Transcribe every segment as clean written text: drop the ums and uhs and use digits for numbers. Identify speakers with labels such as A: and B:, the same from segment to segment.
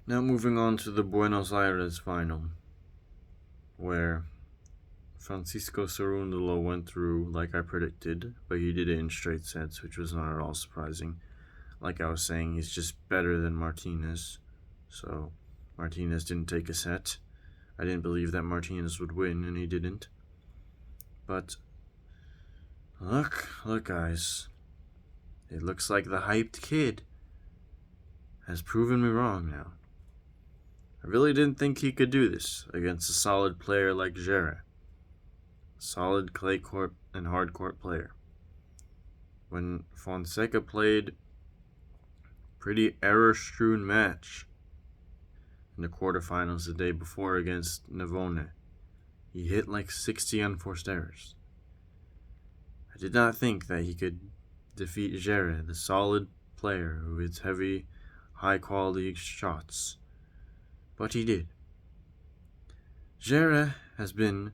A: Now moving on to the Buenos Aires final, where Francisco Cerúndolo went through like I predicted, but he did it in straight sets, which was not at all surprising. Like I was saying, he's just better than Martinez, so Martinez didn't take a set. I didn't believe that Martinez would win, and he didn't. But look guys, it looks like the hyped kid has proven me wrong now. I really didn't think he could do this against a solid player like João. Solid clay court and hard court player. When Fonseca played pretty error-strewn match in the quarterfinals the day before against Navone, he hit like 60 unforced errors. I did not think that he could defeat João, the solid player who hits heavy, high-quality shots. But he did. João has been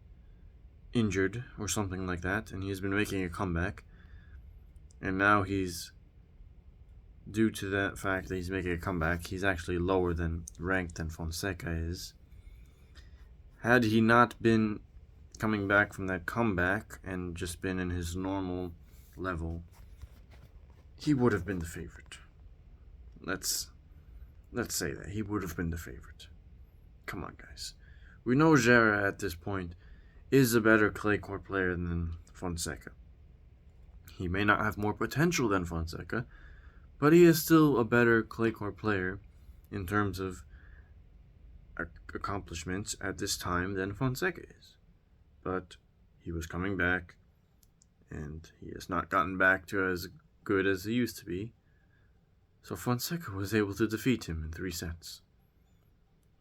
A: injured or something like that, and he has been making a comeback. And now due to that fact that he's making a comeback, he's actually lower than ranked than Fonseca is. Had he not been coming back from that comeback and just been in his normal level, he would have been the favorite. Let's say that he would have been the favorite. Come on, guys. We know João at this point is a better clay court player than Fonseca. He may not have more potential than Fonseca, but he is still a better clay court player in terms of accomplishments at this time than Fonseca is. But he was coming back, and he has not gotten back to as good as he used to be. So Fonseca was able to defeat him in 3 sets.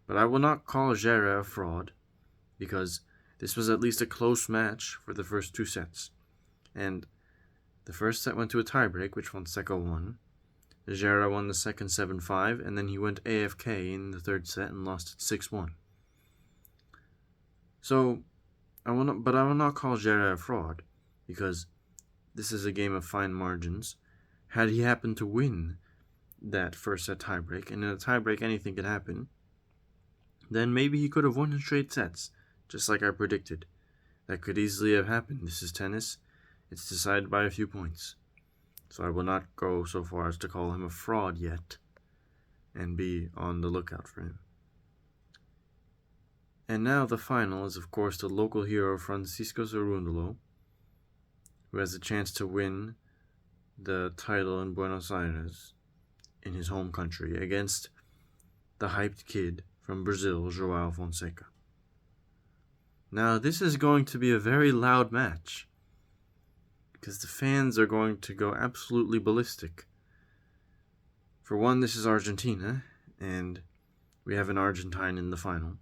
A: But I will not call João a fraud, because this was at least a close match for the first 2 sets. And the first set went to a tiebreak, which Fonseca won. João won the second 7-5, and then he went AFK in the third set and lost it 6-1. So, I will not call João a fraud, because this is a game of fine margins. Had he happened to win that first set tiebreak, and in a tiebreak anything could happen, then maybe he could have won in straight sets, just like I predicted. That could easily have happened. This is tennis. It's decided by a few points. So I will not go so far as to call him a fraud yet, and be on the lookout for him. And now the final is, of course, the local hero Francisco Cerúndolo, who has a chance to win the title in Buenos Aires in his home country against the hyped kid from Brazil, João Fonseca. Now, this is going to be a very loud match, because the fans are going to go absolutely ballistic. For one, this is Argentina, and we have an Argentine in the final.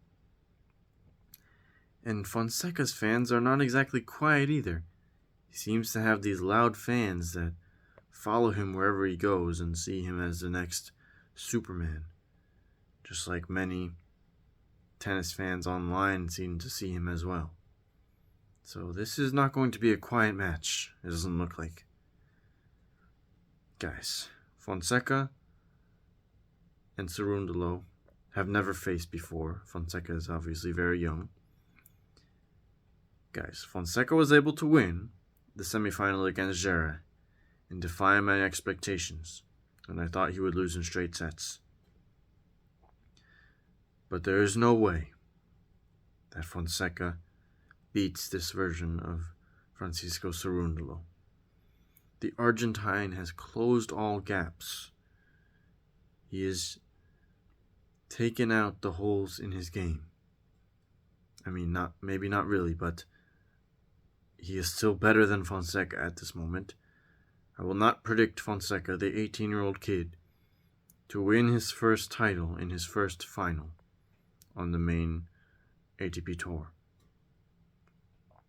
A: And Fonseca's fans are not exactly quiet either. He seems to have these loud fans that follow him wherever he goes and see him as the next Superman. Just like many tennis fans online seem to see him as well. So this is not going to be a quiet match, it doesn't look like. Guys, Fonseca and Cerúndolo have never faced before. Fonseca is obviously very young. Guys, Fonseca was able to win the semifinal against João and defy my expectations, and I thought he would lose in straight sets. But there is no way that Fonseca beats this version of Francisco Cerúndolo. The Argentine has closed all gaps. He has taken out the holes in his game. I mean, maybe not really, but he is still better than Fonseca at this moment. I will not predict Fonseca, the 18-year-old kid, to win his first title in his first final on the main ATP Tour.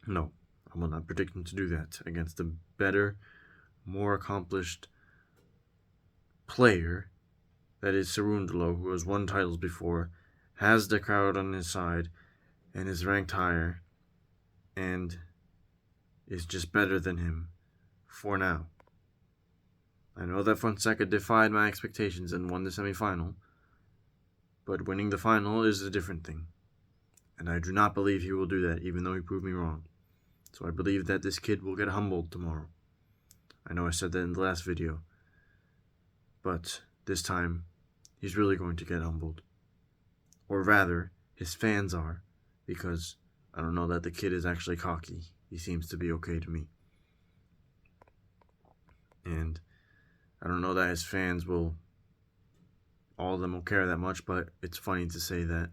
A: No, I will not predict him to do that against a better, more accomplished player that is Cerúndolo, who has won titles before, has the crowd on his side, and is ranked higher, and is just better than him for now. I know that Fonseca defied my expectations and won the semifinal, But winning the final is a different thing. And I do not believe he will do that, even though he proved me wrong. So I believe that this kid will get humbled tomorrow. I know I said that in the last video, but this time, he's really going to get humbled. Or rather, his fans are, because I don't know that the kid is actually cocky. He seems to be okay to me. And I don't know that his fans will, all of them will care that much, but it's funny to say that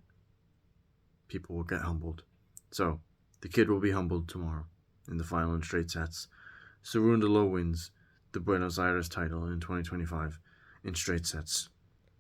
A: people will get humbled. So, the kid will be humbled tomorrow in the final in straight sets. Cerúndolo wins the Buenos Aires title in 2025 in straight sets.